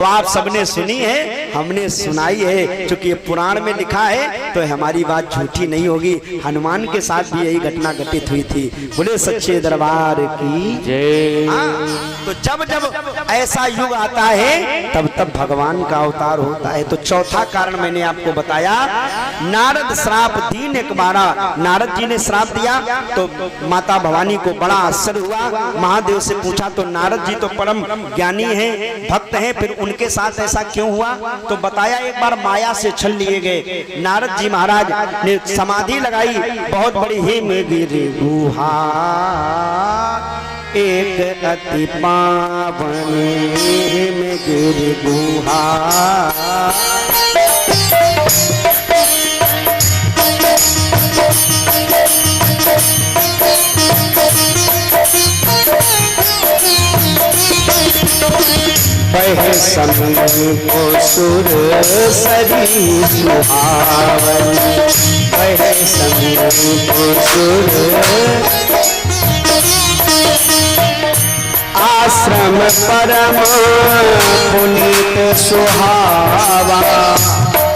तो आप सबने सुनी है, हमने सुनाई है, क्योंकि ये पुराण में लिखा है तो हमारी बात झूठी नहीं होगी। हनुमान के साथ भी यही घटना घटित हुई थी। बोले सच्चे दरबार की जय। तो जब जब ऐसा युग आता है तब तब भगवान का अवतार होता है। तो चौथा कारण मैंने आपको बताया, नारद श्राप दीन एक बारा। नारद जी ने श्राप दिया तो माता भवानी को बड़ा आश्चर्य हुआ। महादेव से पूछा तो नारद जी तो परम ज्ञानी हैं, भक्त हैं, फिर उनके साथ ऐसा क्यों हुआ? तो बताया एक बार माया से छल लिए गए। नारद जी महाराज ने समाधि लगाई, बहुत बड़ी हिम गिरी गुहा, एक अति पावन हिम गिरी गुहा। बहे समीप सुर सरी सुहावन, बहे समीप सुर आश्रम परम पुनीत सुहावा,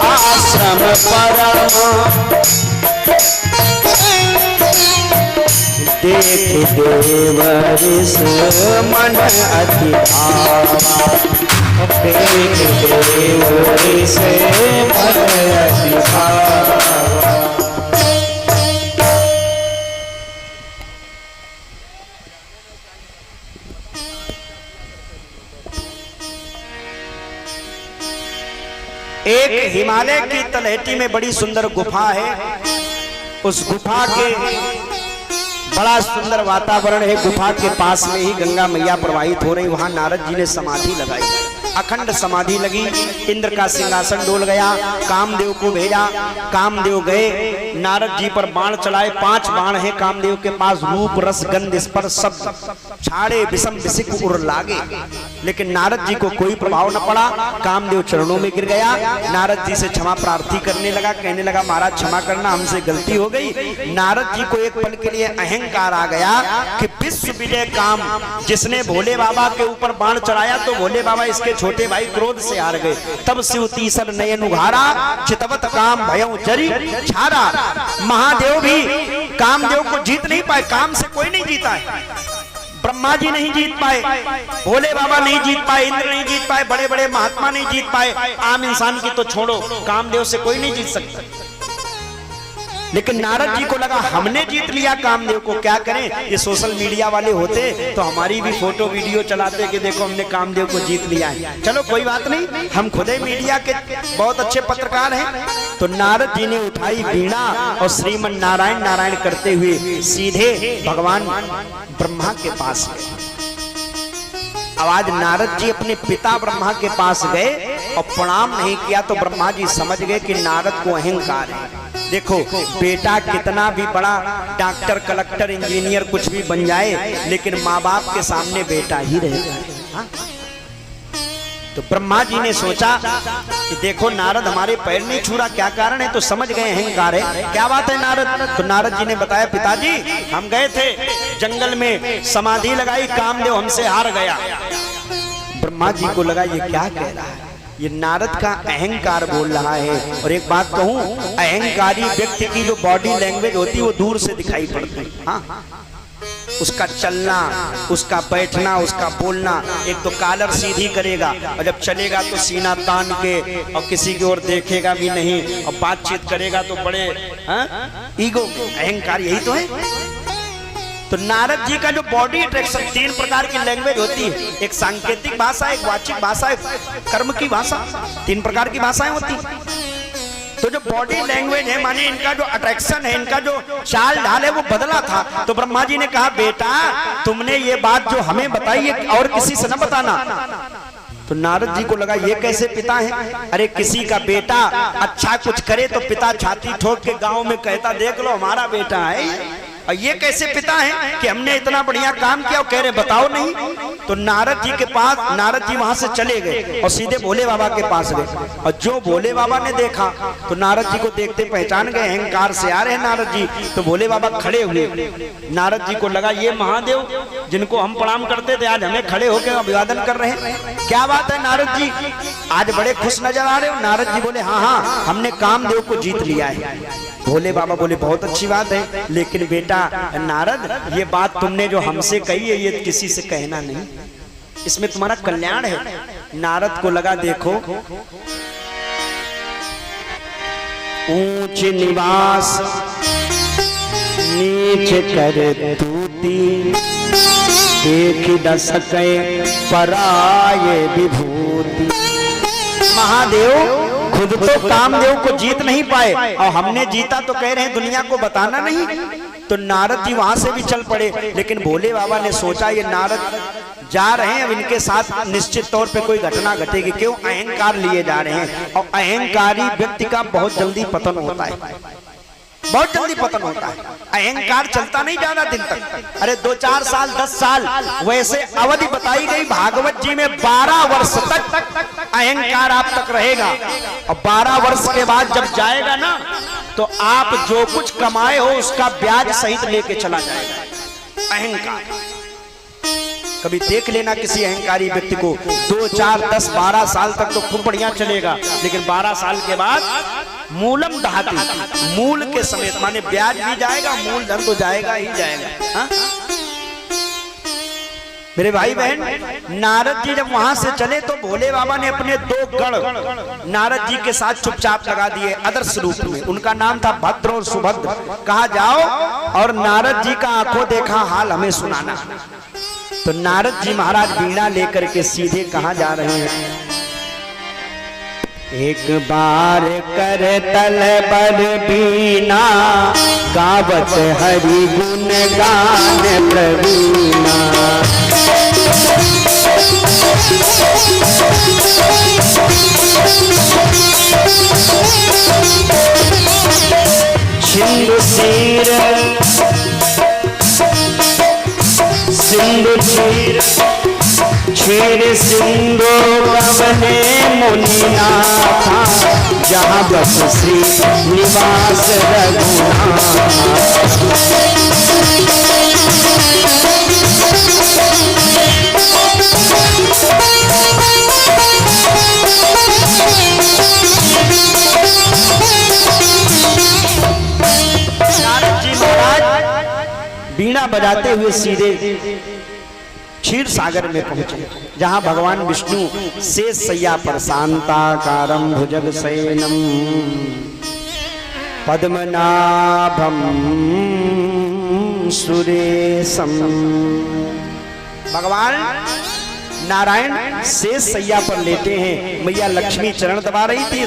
आश्रम परम देख देव ऋष मन अति भावा, देख देव ऋष मन अति भावा। एक हिमालय की तलहटी में बड़ी सुंदर गुफा है। उस गुफा के बड़ा सुंदर वातावरण है। गुफा के पास में ही गंगा मैया प्रवाहित हो रही। वहां नारद जी ने समाधि लगाई, अखंड समाधि लगी। इंद्र का सिंहासन डोल गया। कामदेव को भेजा, कामदेव गए, नारद जी पर बाण चलाए। 5 बाण है कामदेव के पास, रूप रस गंध स्पर्श सब छाड़े, विषम विसिक उर लागे, लेकिन नारद जी को कोई प्रभाव न पड़ा। कामदेव चरणों में गिर गया, नारद जी से क्षमा प्रार्थी करने लगा, कहने लगा महाराज क्षमा करना, हमसे गलती हो गई। नारद जी को एक पल के लिए अहंकार आ गया कि विश्व विजय काम, जिसने भोले बाबा के ऊपर बाण चढ़ाया तो भोले बाबा इसके छोटे भाई क्रोध से हार गए। तब शिव तीसर नयन उघारा, चितवत काम भयउ जरी छारा। महादेव भी कामदेव को जीत नहीं पाए। काम से कोई नहीं जीता है। ब्रह्मा जी नहीं जीत पाए, भोले बाबा नहीं जीत पाए, इंद्र नहीं जीत पाए, बड़े बड़े महात्मा नहीं जीत पाए। आम इंसान की तो छोड़ो, कामदेव से कोई नहीं जीत सकता। लेकिन नारद जी को लगा हमने जीत लिया कामदेव को, क्या करें? ये सोशल मीडिया वाले होते तो हमारी भी फोटो वीडियो चलाते कि देखो हमने कामदेव को जीत लिया है। चलो कोई बात नहीं, हम खुद ही मीडिया के बहुत अच्छे पत्रकार हैं। तो नारद जी ने उठाई वीणा और श्रीमन नारायण नारायण करते हुए सीधे भगवान ब्रह्मा के पास गए। आवाज नारद जी अपने पिता ब्रह्मा के पास गए और प्रणाम नहीं किया तो ब्रह्मा जी समझ गए कि नारद को अहंकार है। देखो बेटा कितना भी बड़ा डॉक्टर कलेक्टर इंजीनियर कुछ भी बन जाए, लेकिन माँ बाप के सामने बेटा ही रहेगा। तो ब्रह्मा जी ने सोचा कि देखो नारद हमारे पैर नहीं छू रहा, क्या कारण है? तो समझ गए अहंकार है। क्या बात है नारद? तो नारद जी ने बताया पिताजी हम गए थे जंगल में, समाधि लगाई, कामदेव हमसे हार गया। ब्रह्मा जी को लगा ये क्या कह रहा है, ये नारद का अहंकार बोल रहा है। और एक बात कहूं, अहंकारी व्यक्ति की जो बॉडी लैंग्वेज होती है वो दूर से दिखाई पड़ती है। हाँ, उसका चलना, उसका बैठना, उसका बोलना, एक तो कालर सीधी करेगा और जब चलेगा तो सीना तान के, और किसी की ओर देखेगा भी नहीं, और बातचीत करेगा तो बड़े ईगो, अहंकार, यही तो है। तो नारद जी का जो बॉडी अट्रैक्शन, 3 प्रकार की लैंग्वेज होती है, एक सांकेतिक भाषा, एक वाचिक भाषा, एक कर्म की भाषा, 3 प्रकार की भाषाएं होती। तो जो बॉडी लैंग्वेज है, माने इनका जो अट्रैक्शन है, इनका जो चाल ढाल है वो बदला था। तो ब्रह्मा जी ने कहा बेटा तुमने ये बात जो हमें बताई है और किसी से न बताना। तो नारद जी को लगा ये कैसे पिता है? अरे किसी का बेटा अच्छा कुछ करे तो पिता छाती ठोक के गांव में कहता देख लो हमारा बेटा है। और ये कैसे पिता हैं कि हमने इतना बढ़िया काम किया और कह रहे बताओ नहीं। तो नारद जी के पास, नारद जी वहां से चले गए और सीधे भोले बाबा के पास गए। और जो भोले बाबा ने देखा तो नारद जी को देखते पहचान गए, अहंकार से आ रहे हैं नारद जी। तो भोले बाबा खड़े हुए। नारद जी को लगा ये महादेव जिनको हम प्रणाम करते थे आज हमें खड़े होकर अभिवादन कर रहे हैं, क्या बात है नारद जी, आज बड़े खुश नजर आ रहे हो। नारद जी बोले हाँ हाँ, हमने कामदेव को जीत लिया है। भोले बाबा बोले बहुत अच्छी बात है, लेकिन बेटा नारद ये बात तुमने जो हमसे कही है ये किसी से कहना नहीं, इसमें तुम्हारा कल्याण है। नारद को लगा देखो ऊंच निवास नीच कर तूती, देख न सके पराये विभूति। महादेव खुद तो कामदेव को जीत नहीं पाए और हमने जीता तो कह रहे हैं दुनिया को बताना नहीं। तो नारद जी वहां से भी चल पड़े, लेकिन भोले बाबा ने सोचा ये नारद जा रहे हैं, अब इनके साथ निश्चित तौर पे कोई घटना घटेगी, क्यों अहंकार लिए जा रहे हैं। और अहंकारी व्यक्ति का बहुत जल्दी पतन होता है, बहुत जल्दी पतन होता है। अहंकार चलता नहीं ज्यादा दिन तक, अरे 2-4 साल 10 साल, वैसे अवधि बताई गई भागवत जी में 12 वर्ष तक अहंकार आप तक रहेगा। और 12 वर्ष के बाद जब जाएगा ना तो आप जो कुछ कमाए हो उसका ब्याज सहित लेके चला जाएगा अहंकार। कभी देख लेना किसी अहंकारी व्यक्ति को, 2, 4, 10, 12 साल तक तो खूब बढ़िया चलेगा, लेकिन 12 साल के बाद मूलम दहाती, मूल के समेत, माने ब्याज भी जाएगा, मूल धन तो जाएगा ही जाएगा। हा? मेरे भाई बहन, नारद जी जब वहां से चले तो भोले बाबा ने अपने 2 गण नारद जी के साथ चुपचाप लगा दिए आदर्श रूप में। उनका नाम था भद्र और सुभद्र। कहा जाओ और नारद जी का आंखों देखा हाल हमें सुनाना। तो नारद जी महाराज बीड़ा लेकर के सीधे कहाँ जा रहे हैं, एक बार कर तल पर बीना, गावत हरि गुण गान प्रवीणा। सिंधु सिर सिंधु चीर क्षीर सिंधु कवने मुनिनाथा, जहाँ बस श्री निवास रघुनाथ। नारद जी महाराज बीड़ा बजाते हुए सीधे क्षीर सागर में पहुंचे, जहां भगवान विष्णु शेष सैया पर शांताकारं भुजग शयनम पद्मनाभम सुरेशम। भगवान नारायण शेष सैया पर लेटे हैं। मैया लक्ष्मी चरण दबा रही थी,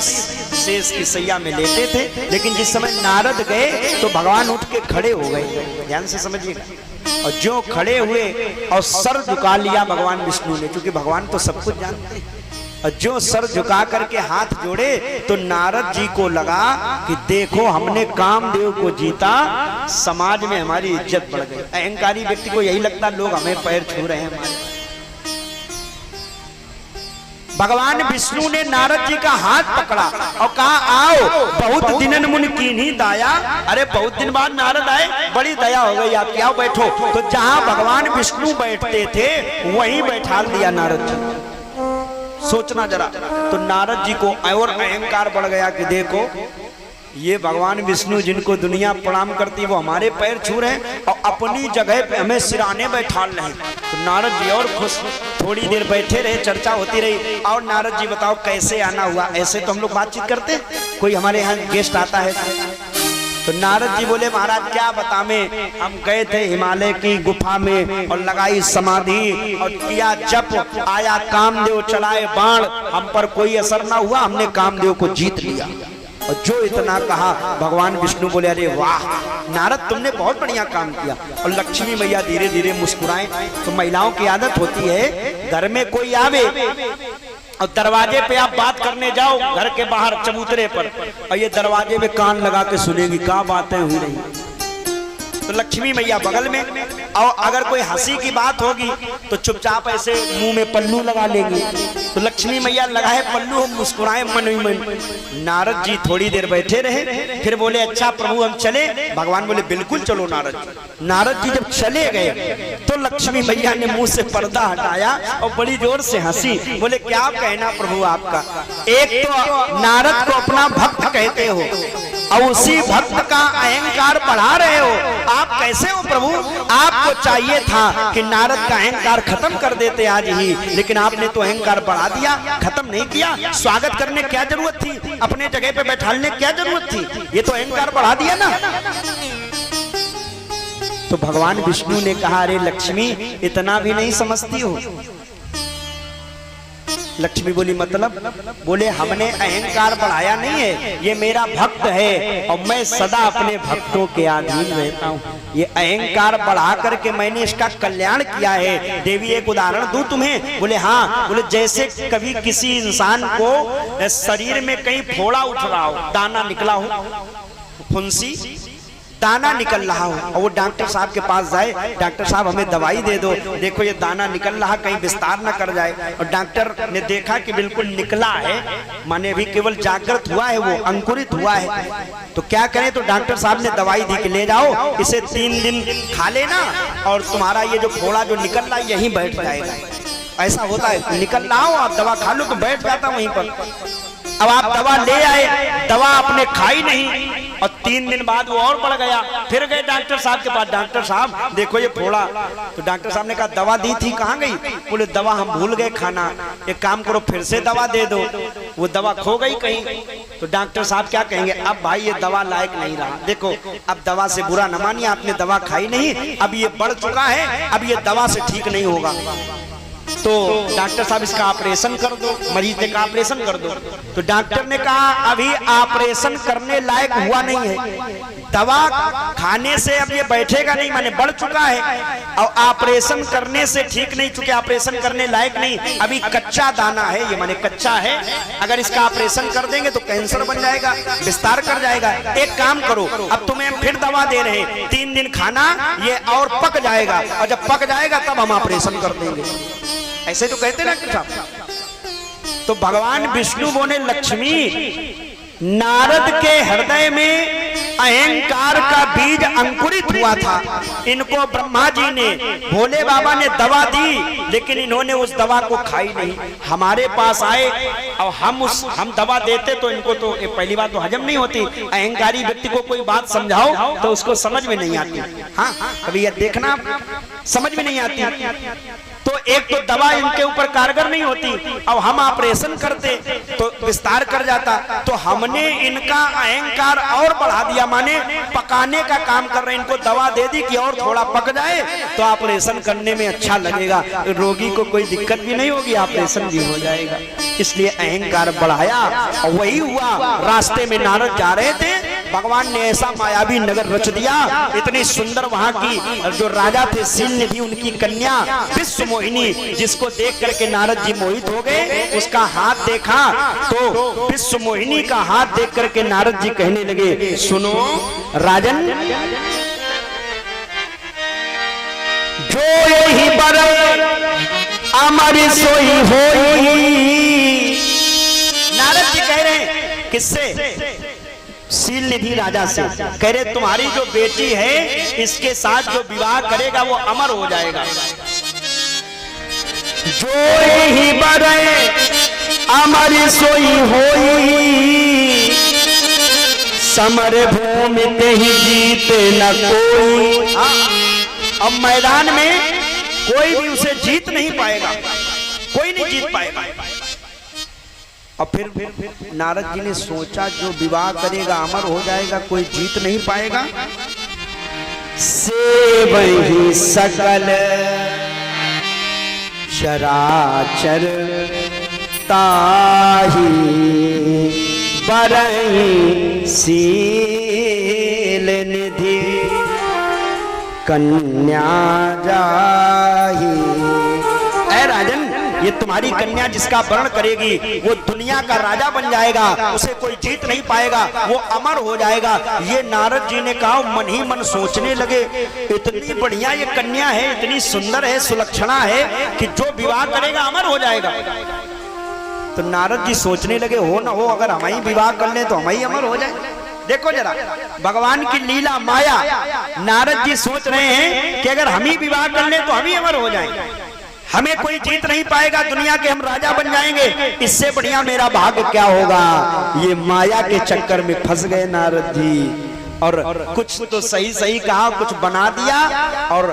शेष की सैया में लेटे थे, लेकिन जिस समय नारद गए तो भगवान उठ के खड़े हो गए। ध्यान से समझिएगा। और जो खड़े हुए और सर झुका लिया भगवान विष्णु ने, क्योंकि भगवान तो सब कुछ जानते हैं। और जो सर झुका करके हाथ जोड़े तो नारद जी को लगा कि देखो हमने कामदेव को जीता, समाज में हमारी इज्जत बढ़ गई। अहंकारी व्यक्ति को यही लगता लोग हमें पैर छू रहे हैं हमारे। भगवान विष्णु ने नारद जी का हाथ पकड़ा और कहा आओ बहुत दिनन मुन कीन्ही दाया। अरे बहुत दिन बाद नारद आए, बड़ी दया हो गई आपकी, आओ बैठो। तो जहां भगवान विष्णु बैठते थे वहीं बैठा दिया नारद जी। सोचना जरा। तो नारद जी को और अहंकार बढ़ गया कि देखो ये भगवान विष्णु जिनको दुनिया प्रणाम करती है वो हमारे पैर छू रहे हैं और अपनी जगह पे हमें सिराने बैठा रहे। तो नारद जी और खुश, थोड़ी देर बैठे रहे, चर्चा होती रही। और नारद जी बताओ कैसे आना हुआ? ऐसे तो हम लोग बातचीत करते, कोई हमारे यहाँ गेस्ट आता है तो नारद जी बोले महाराज क्या बतावें, हम गए थे हिमालय की गुफा में और लगाई समाधि और किया जप, आया कामदेव चलाए बाण, हम पर कोई असर ना हुआ, हमने कामदेव को जीत लिया। और जो इतना कहा भगवान विष्णु बोले अरे वाह नारद तुमने बहुत बढ़िया काम किया। और लक्ष्मी मैया धीरे धीरे मुस्कुराएं। तो महिलाओं की आदत होती है घर में कोई आवे और दरवाजे पे आप बात करने जाओ, घर के बाहर चबूतरे पर, और ये दरवाजे में कान लगा के सुनेगी क्या बातें हुई रही। तो लक्ष्मी मैया बगल में, और अगर कोई हंसी की बात होगी तो चुपचाप ऐसे मुंह में पल्लू लगा लेंगे। तो लक्ष्मी मैया लगाए पल्लू, हम मुस्कुराए मन ही मन। नारद जी थोड़ी देर बैठे रहे, फिर बोले अच्छा प्रभु हम चले। भगवान बोले बिल्कुल चलो नारद जी। नारद जी जब चले गए तो लक्ष्मी मैया ने मुंह से पर्दा हटाया और बड़ी जोर से हंसी। बोले क्या कहना प्रभु आपका, एक तो नारद को अपना भक्त कहते हो और उसी भक्त का अहंकार बढ़ा रहे हो, आप कैसे हो प्रभु? आपको चाहिए था कि नारद का अहंकार खत्म कर देते आज ही, लेकिन आपने तो अहंकार बढ़ा दिया, खत्म नहीं किया। स्वागत करने क्या जरूरत थी, अपने जगह पे बैठाने क्या जरूरत थी, ये तो अहंकार बढ़ा दिया ना। तो भगवान विष्णु ने कहा अरे लक्ष्मी इतना भी नहीं समझती हो। लक्ष्मी बोली मतलब? बोले हमने अहंकार बढ़ाया नहीं है, ये मेरा भक्त है और मैं सदा अपने भक्तों के अधीन रहता हूँ। ये अहंकार बढ़ा करके मैंने इसका कल्याण किया है। देवी एक उदाहरण दूं तुम्हें? बोले हाँ। बोले जैसे कभी किसी इंसान को शरीर में कहीं फोड़ा उठ रहा हो, दाना निकला हो, फुंसी दाना निकल रहा हो, और वो डॉक्टर साहब के पास जाए, डॉक्टर साहब हमें दवाई दे दो, देखो ये दाना निकल रहा कहीं विस्तार ना कर जाए। और डॉक्टर ने देखा कि बिल्कुल निकला है, माने अभी केवल जागृत हुआ है, वो अंकुरित हुआ है, तो क्या करें? तो डॉक्टर साहब ने दवाई दी कि ले जाओ इसे 3 दिन खा लेना और तुम्हारा ये जो फोड़ा जो निकल रहा है यहीं बैठ जाएगा। ऐसा होता है, निकल रहा हो आप दवा खा लो तो बैठ जाता वहीं पर। अब आप दवा ले आए, दवा आपने खाई नहीं और 3 दिन बाद वो और बढ़ गया, फिर गए डॉक्टर साहब के पास, डॉक्टर साहब देखो ये फोड़ा। तो डॉक्टर साहब ने कहा दवा दी थी कहाँ गई? बोले दवा हम भूल गए खाना, एक काम करो फिर से दवा दे दो। वो दवा खो गई कहीं। तो डॉक्टर साहब क्या कहेंगे, अब भाई ये दवा लायक नहीं रहा, देखो अब दवा से बुरा न मानिए, आपने दवा खाई नहीं, अब ये बढ़ चुका है, अब ये दवा से ठीक नहीं होगा। तो डॉक्टर साहब इसका ऑपरेशन कर दो। मरीज ने कहा ऑपरेशन कर दो। तो डॉक्टर ने कहा अभी ऑपरेशन करने लायक हुआ नहीं है, दवा खाने से अब ये बैठेगा नहीं, माने बढ़ चुका है, और ऑपरेशन करने से ठीक नहीं, चुके ऑपरेशन करने लायक नहीं, अभी कच्चा दाना है ये, माने कच्चा है, अगर इसका ऑपरेशन कर देंगे तो कैंसर बन जाएगा, विस्तार कर जाएगा। एक काम करो, अब तुम्हें फिर दवा दे रहे हैं, 3 दिन खाना, ये और पक जाएगा, और जब पक जाएगा तब हम ऑपरेशन कर देंगे। ऐसे तो कहते ना डॉक्टर साहब। तो भगवान विष्णु बोले लक्ष्मी, नारद के हृदय में अहंकार का बीज अंकुरित हुआ था, इनको ब्रह्मा जी ने, भोले बाबा ने दवा दी, लेकिन इन्होंने उस दवा को खाई नहीं। हमारे पास आए और हम दवा देते तो इनको तो पहली बात तो हजम नहीं होती। अहंकारी व्यक्ति को कोई बात समझाओ तो उसको समझ में नहीं आती। हाँ कभी यह देखना, समझ में नहीं आती। तो एक तो दवा इनके ऊपर कारगर नहीं होती, और हम ऑपरेशन करते तो विस्तार कर जाता। तो हमने इनका अहंकार और बढ़ा दिया, माने पकाने का काम कर रहे हैं, इनको दवा दे दी कि और थोड़ा पक जाए तो ऑपरेशन करने में अच्छा लगेगा, रोगी को कोई दिक्कत भी नहीं होगी, ऑपरेशन भी हो जाएगा। इसलिए अहंकार बढ़ाया और वही हुआ। रास्ते में नारद जा रहे थे, भगवान ने ऐसा मायावी नगर रच दिया, इतनी सुंदर वहां की जो राजा थे शीलनिधि, उनकी कन्या विश्व मोहिनी, जिसको देख करके नारद जी मोहित हो गए। उसका हाथ देखा तो विश्व मोहिनी का हाथ देख करके नारद जी कहने लगे सुनो राजन, जो यही बर अमर सोई होई। नारद जी कह रहे हैं किससे? शीलनिधि राजा से। कह रहे तुम्हारी जो बेटी है इसके साथ जो विवाह करेगा वो अमर हो जाएगा। जो ही बरे अमर सोई होई, समर भूमि ते ही जीते न कोई। अब मैदान में कोई भी उसे जीत नहीं पाएगा, कोई नहीं जीत पाएगा। और फिर नारद जी ने सोचा जो विवाह करेगा अमर हो जाएगा, कोई जीत नहीं पाएगा। से वही सकल चराचर ताही बरई शील निधि कन्या जाही। ऐ राजन, ये तुम्हारी कन्या जिसका वर्ण करेगी वो दुनिया का राजा बन जाएगा, उसे कोई जीत नहीं पाएगा, वो अमर हो जाएगा। ये नारद जी ने कहा, मन ही मन सोचने लगे इतनी बढ़िया ये कन्या है, इतनी सुंदर है, सुलक्षणा है कि जो विवाह करेगा अमर हो जाएगा। तो नारद जी सोचने लगे, हो ना हो, अगर हम ही विवाह कर लें तो हम ही अमर हो जाए। देखो जरा भगवान की लीला माया। नारद जी सोच रहे हैं कि अगर हम ही विवाह कर लें तो हम ही अमर हो जाएंगे, हमें कोई जीत नहीं पाएगा, दुनिया के हम राजा बन जाएंगे, इससे बढ़िया मेरा भाग्य क्या होगा। ये माया के चक्कर में फंस गए नारद जी, और कुछ तो सही सही कहा, कुछ बना दिया, और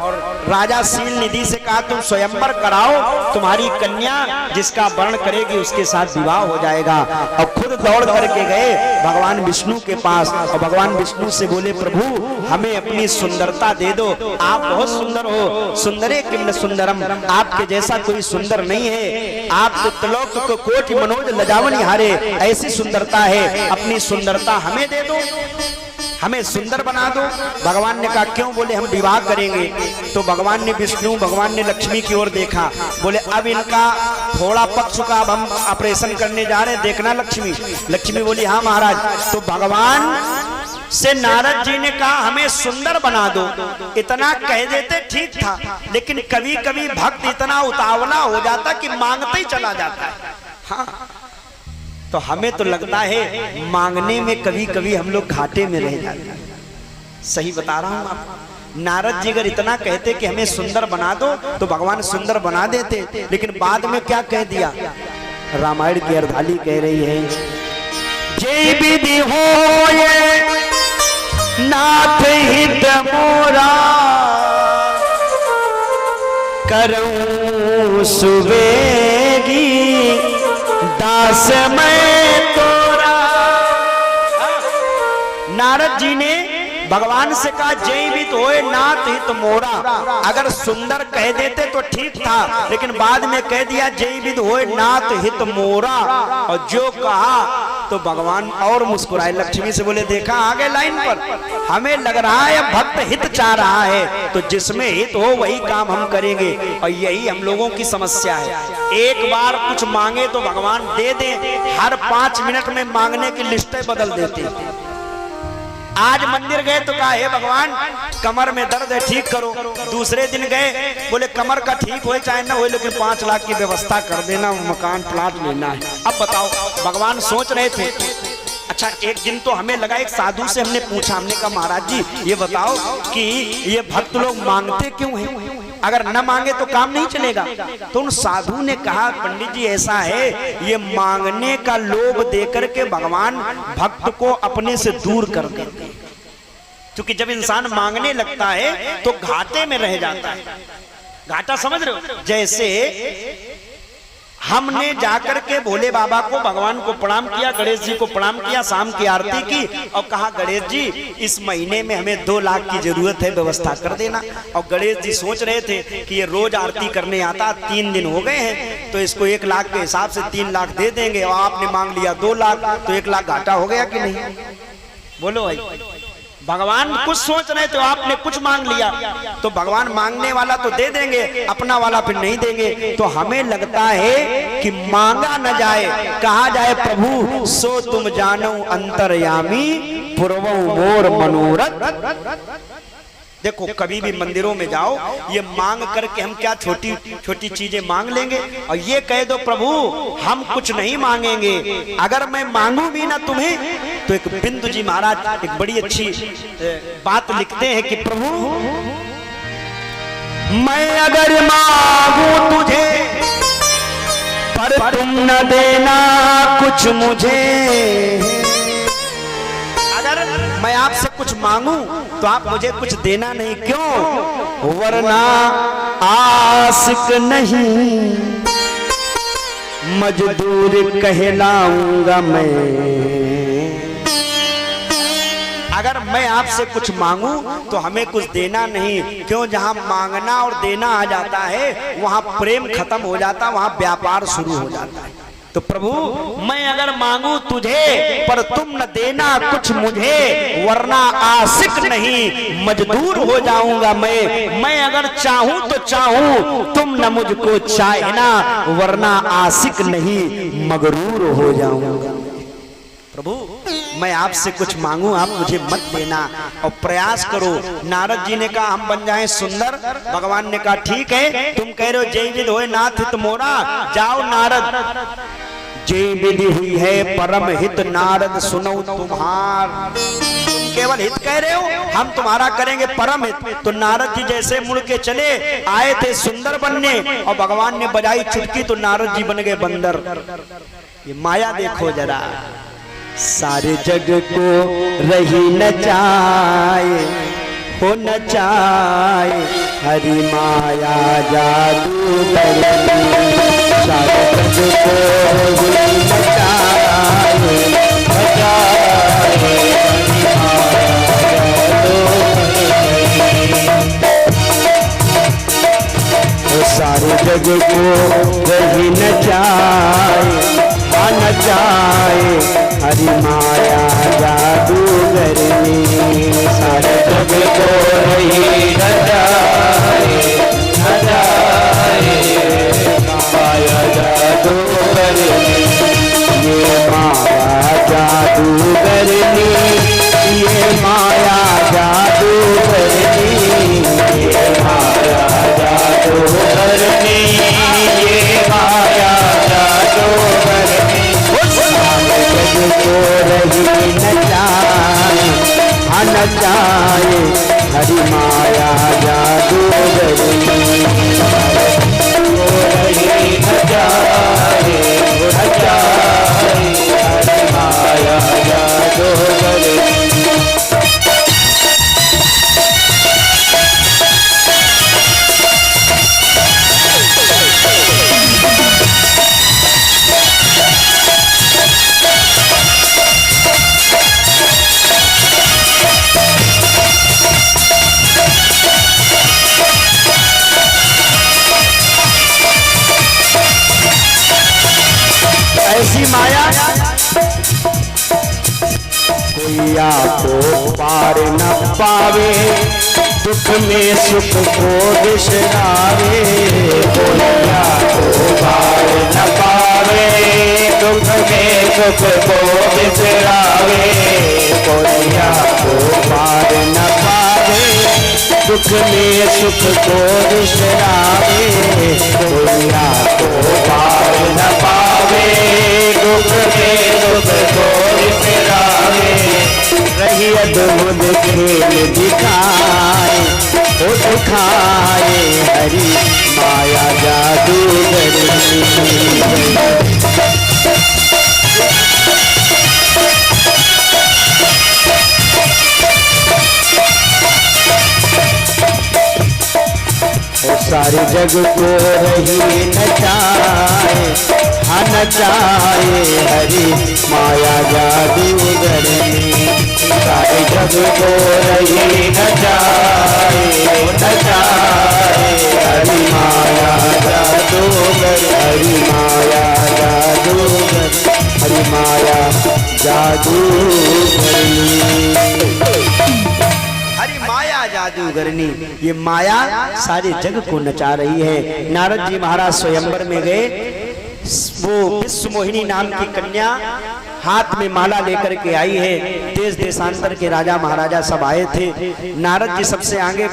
राजा शील निधि से कहा तुम स्वयंवर कराओ, तुम्हारी कन्या जिसका वर्ण करेगी उसके साथ विवाह हो जाएगा। और खुद दौड़ करके गए भगवान विष्णु के पास, और भगवान विष्णु से बोले, प्रभु हमें अपनी सुंदरता दे दो, आप बहुत सुंदर हो, सुंदरे किम न सुंदरम, आपके जैसा कोई सुंदर नहीं है, आप तो त्रिलोक को कोटि मनोज लजावनी हारे, ऐसी सुंदरता है, अपनी सुंदरता हमें दे दो, हमें सुंदर बना दो। भगवान ने कहा क्यों? बोले हम विवाह करेंगे। तो भगवान ने विष्णु, भगवान ने लक्ष्मी की ओर देखा, बोले अब इनका थोड़ा पक्ष का अब हम ऑपरेशन करने जा रहे हैं, देखना लक्ष्मी। लक्ष्मी बोली हाँ महाराज। तो भगवान से नारद जी ने कहा हमें सुंदर बना दो। इतना कह देते ठीक था, लेकिन कभी कभी भक्त इतना उतावला हो जाता कि मांगते ही चला जाता है। हाँ, तो हमें तो लगता है मांगने में कभी कभी हम लोग घाटे में रह जाते हैं। सही बता रहा हूं आपको। नारद जी अगर इतना कहते कि हमें सुंदर बना दो तो भगवान सुंदर बना देते, लेकिन बाद में क्या कह दिया? रामायण की अर्धाली कह रही है, जय विधि होए नाथ हित मोरा, करऊं सुबेगी दास मैं तोरा। नारद जी ने भगवान से कहा जय विद होए नाथ हित मोरा। अगर सुंदर कह देते तो ठीक था, लेकिन बाद में कह दिया जय विद होए नाथ हित मोरा, और जो कहा तो भगवान और मुस्कुराए। लक्ष्मी से बोले देखा आगे लाइन पर, हमें लग रहा है भक्त हित चाह रहा है, तो जिसमें हित हो वही काम हम करेंगे। और यही हम लोगों की समस्या है, एक बार कुछ मांगे तो भगवान दे दे, हर 5 मिनट में मांगने की लिस्टें बदल देते। आज मंदिर गए तो कहा हे भगवान कमर में दर्द है ठीक करो, दूसरे दिन गए बोले कमर का ठीक हो चाहे ना हो, लेकिन 5 लाख की व्यवस्था कर देना, मकान प्लाट लेना है। अब बताओ, भगवान सोच रहे थे। अच्छा, एक दिन तो हमें लगा, एक साधु से हमने पूछा, हमने कहा महाराज जी ये बताओ कि ये भक्त लोग मांगते क्यों हैं, अगर न मांगे तो काम नहीं चलेगा। तो उन साधु ने कहा पंडित जी ऐसा है, ये मांगने का लोभ देकर के भगवान भक्त को अपने से दूर कर देते हैं, क्योंकि जब इंसान मांगने लगता है तो घाटे में रह जाता है। घाटा समझ रहे हो? जैसे हमने जाकर के भोले बाबा को, भगवान को प्रणाम किया, गणेश जी को प्रणाम किया, शाम की आरती की और कहा गणेश जी इस महीने में हमें 2 लाख की जरूरत है, व्यवस्था कर देना। और गणेश जी सोच रहे थे कि ये रोज आरती करने आता, 3 दिन हो गए हैं, तो इसको 1 लाख के हिसाब से 3 लाख दे देंगे, और आपने मांग लिया 2 लाख, तो 1 लाख घाटा हो गया कि नहीं? बोलो भाई, भगवान कुछ सोच रहे थे, आपने कुछ मांग लिया, तो भगवान मांगने वाला तो दे देंगे, अपना वाला फिर नहीं देंगे। तो हमें लगता है कि मांगा न जाए, कहा जाए प्रभु सो तुम जानो अंतर्यामी पूर्वो मोर मनोरथ। देखो कभी भी मंदिरों में जाओ, ये मांग करके हम क्या छोटी छोटी चीजें मांग लेंगे, और ये कह दो प्रभु हम कुछ नहीं मांगेंगे, अगर मैं मांगू भी ना तुम्हें। तो एक बिंदु जी महाराज एक बड़ी अच्छी बात लिखते हैं कि प्रभु मैं अगर मांगू तुझे पर तुम न देना कुछ मुझे, अगर मैं आपसे कुछ मांगू तो आप मुझे कुछ देना नहीं, क्यों? वरना आशिक नहीं मजदूर कहलाऊंगा मैं। अगर मैं आपसे कुछ मांगू तो हमें कुछ देना नहीं, क्यों? जहां मांगना और देना आ जाता है वहां प्रेम खत्म हो जाता है, वहां व्यापार शुरू हो जाता है। तो प्रभु मैं अगर मांगू तुझे पर तुम न देना कुछ मुझे, वरना आशिक नहीं मजदूर हो जाऊंगा मैं अगर चाहूं तो चाहूं तुम न मुझको चाहना, वरना आशिक नहीं मगरूर हो जाऊंगा। प्रभु मैं आपसे कुछ मांगू आप मुझे मत देना और प्रयास करो। नारद जी ने कहा हम बन जाएं सुंदर। भगवान ने कहा ठीक है, तुम कह रहे हो जय विधि होए नाथ हित मोरा, जाओ नारद जय विधि हुई है परम हित नारद सुनो तुम्हार। तुम केवल हित कह रहे हो, हम तुम्हारा करेंगे परम हित। तो नारद जी जैसे मुड़ के चले आए थे सुंदर बनने, और भगवान ने बजाई चुटकी तो नारद जी बन गए बंदर। ये माया देखो जरा, सारे जग को रही न जाए हो न जाए, हरि माया जादू करनी। सारे जग को रही न जाए न जाए, हरि माया जादू। सारे जग को रही न जाए न जाए, हरि माया जादू करनी। सारे जग को रही न जाए न जाए, माया जादू करनी। ये माया जादू करनी, ये माया जादू करनी, ये माया जादू करनी, ये माया जादू करनी। को रही न जाए न जाए, हरि माया जादू करनी। को रही न जाए न जाए, हरि माया जादू करनी। ऐसी माया कोई आपको पार न पावे, दुख में सुख को बिसरावे। कोई आपको पार न पावे, दुख में सुख को बिसरावे। कोई आपको पार न पावे, दुख में सुख को बिसरावे। कोई आपको पार न पावे, दुख में सुख को बिसरावे। रही अद्भुत खेल दिखाए ओ दिखाए, हरि माया जादू करनी। सारे जग को रही न जाए न जाए, हरि माया जादू करनी। सारे जग को रही न जाए न जाए, हरि माया जादू कर। हरि माया जादू कर, हरि माया जादू करनी। जादूगरनी, ये माया सारे जग को नचा रही है। नारद जी महाराज स्वयंवर में गए, वो विश्व मोहिनी नाम की कन्या हाथ में माला लेकर के आई है। देश देशांतर के राजा महाराजा सब आए थे। नारद जी सबसे आगे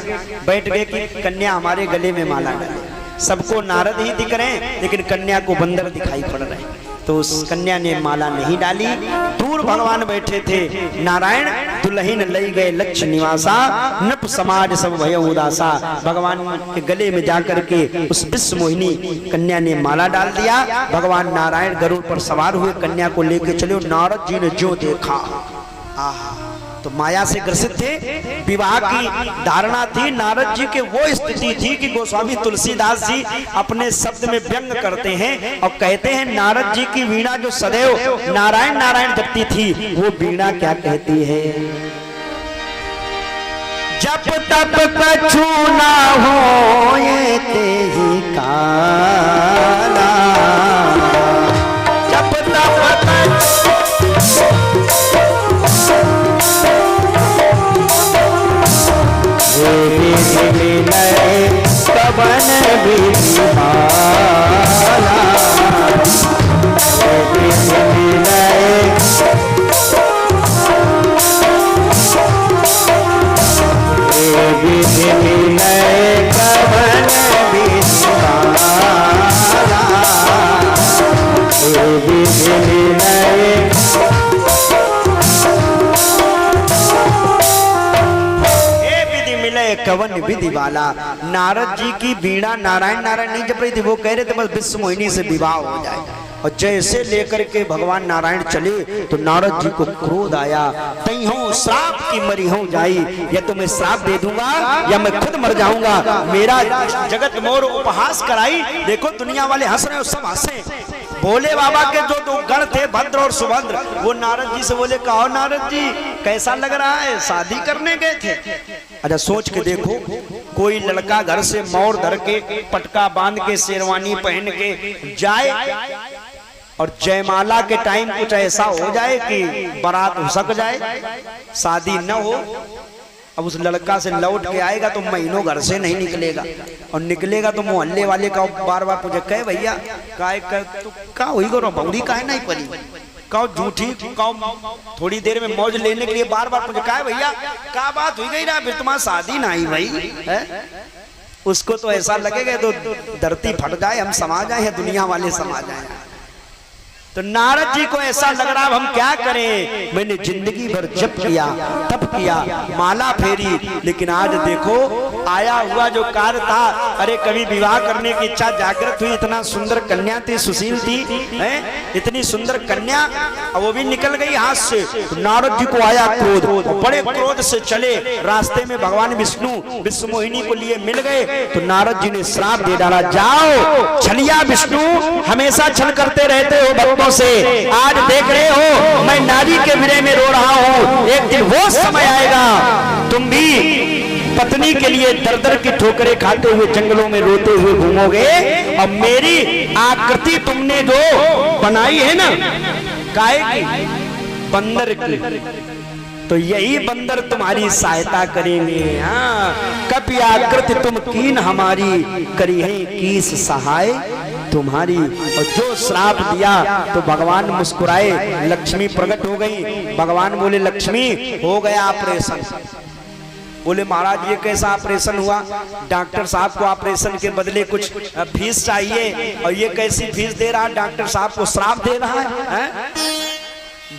बैठ गए कि कन्या हमारे गले में माला डाले। सबको नारद ही दिख रहे हैं, लेकिन कन्या को बंदर दिखाई पड़ रहे हैं। तो उस कन्या ने माला नहीं डाली। दूर भगवान बैठे थे। नारायण दुल्हीन लई गए लक्ष्य निवासा, नप समाज सब भय उदासा। भगवान के गले में जाकर के उस विश्व मोहिनी कन्या ने माला डाल दिया। भगवान नारायण गरुड़ पर सवार हुए, कन्या को लेके चले। नारद जी ने जो देखा, आहा, तो माया से ग्रसित थे। विवाह की धारणा थी। नारद जी के वो स्थिति थी कि गोस्वामी तुलसीदास जी अपने शब्द में व्यंग करते हैं और कहते हैं, नारद जी की वीणा जो सदैव नारायण नारायण जपती थी, वो वीणा क्या कहती है? जब तब कछु ना हो ये ते ही काला, कवन विधि वाला। नारद जी की बीड़ा नारायण नारायण नहीं जप रही थी, वो कह रहे थे बस विश्व मोहिनी से विवाह हो जाए। और जैसे लेकर के भगवान नारायण चले तो नारद जी को क्रोध आया, तई हो श्राप की मरी हो जाई, या तो मैं श्राप दे दूंगा या मैं खुद मर जाऊंगा। मेरा जगत मोर उपहास कराई, देखो दुनिया वाले हंस रहे हो, सब हंसे। भोले बाबा के जो दो गण थे भद्र और सुभद्र, वो नारद जी से बोले कहो नारद जी कैसा लग रहा है, शादी करने गए थे। अच्छा सोच के देखो, कोई लड़का घर से मोर धर के पटका बांध के शेरवानी पहन के जाए और जयमाला के टाइम कुछ ऐसा हो जाए कि बारात उसक जाए, शादी न हो। अब उस लड़का से लौट के आएगा तो महीनों घर से नहीं निकलेगा, और निकलेगा तो मोहल्ले वाले का बार बार पूछे कहे भैया का हुई गो बौड़ी का है नहीं परी, कहो झूठी, कहो थोड़ी देर में मौज लेने के लिए बार बार पूछे कहे भैया क्या बात हुई गई ना, फिर तुम्हारी शादी ना आई भाई है। उसको तो ऐसा लगेगा तो धरती फट जाए, हम समा जाए या दुनिया वाले समा जाए। तो नारद जी को ऐसा लग रहा अब हम क्या करें, मैंने जिंदगी भर जप किया तप किया माला फेरी, लेकिन आज देखो आया हुआ जो कार्य था, अरे कभी विवाह करने की इच्छा जागृत हुई, इतना सुंदर कन्या थी, सुशील थी, है इतनी सुंदर कन्या, वो भी निकल गई हाथ से। तो नारद जी को आया क्रोध, बड़े क्रोध से चले, रास्ते में भगवान विष्णु विश्व मोहिनी को लिए मिल गए। तो नारद जी ने श्राप दे डाला, जाओ छलिया विष्णु, हमेशा छल करते रहते हो से, आज देख रहे हो मैं नारी के विरह में रो रहा हूं, एक दिन वो समय आएगा तुम भी पत्नी के लिए दर दर की ठोकरें खाते हुए जंगलों में रोते हुए घूमोगे, और मेरी आकृति तुमने जो बनाई है ना काहे की, बंदर की, तो यही बंदर तुम्हारी सहायता करेंगे। हाँ कपि आकृति तुम कीन हमारी, करी है कीस सहाय तुम्हारी। और जो श्राप दिया तो भगवान मुस्कुराए, लक्ष्मी प्रकट हो गई। भगवान बोले लक्ष्मी हो गया ऑपरेशन। बोले महाराज ये कैसा ऑपरेशन हुआ, डॉक्टर साहब को ऑपरेशन के बदले कुछ फीस चाहिए, और ये कैसी फीस दे रहा, डॉक्टर साहब को श्राप दे रहा है?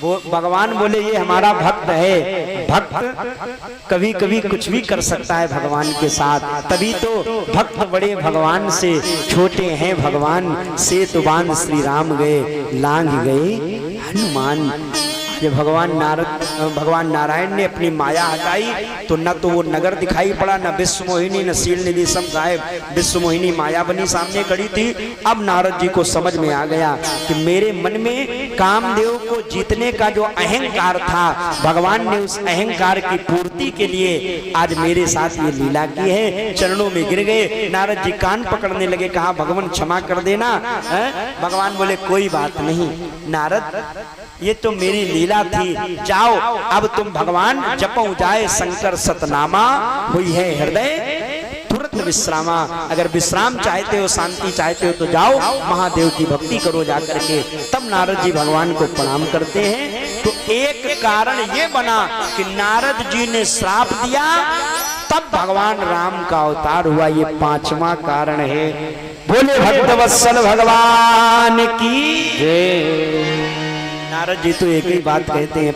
भगवान बोले ये हमारा भक्त है, भक्त कभी कभी कुछ भी कर सकता है भगवान के साथ, तभी तो भक्त बड़े भगवान से छोटे हैं भगवान, सेतुबान श्री राम गए लांघ गए हनुमान। जब भगवान नारायण ने अपनी माया हटाई तो न तो वो नगर दिखाई पड़ा, न विश्व मोहिनी, न शील निधि सम साहेब। विश्व मोहिनी माया बनी सामने खड़ी थी। अब नारद जी को समझ में आ गया कि मेरे मन में कामदेव को जीतने का जो अहंकार था, भगवान ने उस अहंकार की पूर्ति के लिए आज मेरे साथ ये लीला की है। चरणों में गिर गए, नारद जी कान पकड़ने लगे, कहा भगवान क्षमा कर देना। भगवान बोले कोई बात नहीं नारद, ये तो मेरी लीला थी, जाओ अब तुम भगवान जपो जाए शंकर सतनामा, हुई है हृदय तुरंत विश्रामा। अगर विश्राम चाहते हो, शांति चाहते हो तो जाओ महादेव की भक्ति करो जाकर के। तब नारद जी भगवान को प्रणाम करते हैं। तो एक कारण ये बना कि नारद जी ने श्राप दिया, तब भगवान राम का अवतार हुआ, ये पांचवा कारण है। बोले भक्तवत्सल भगवान की जय। नारद जी तो एक ही बात कहते हैं।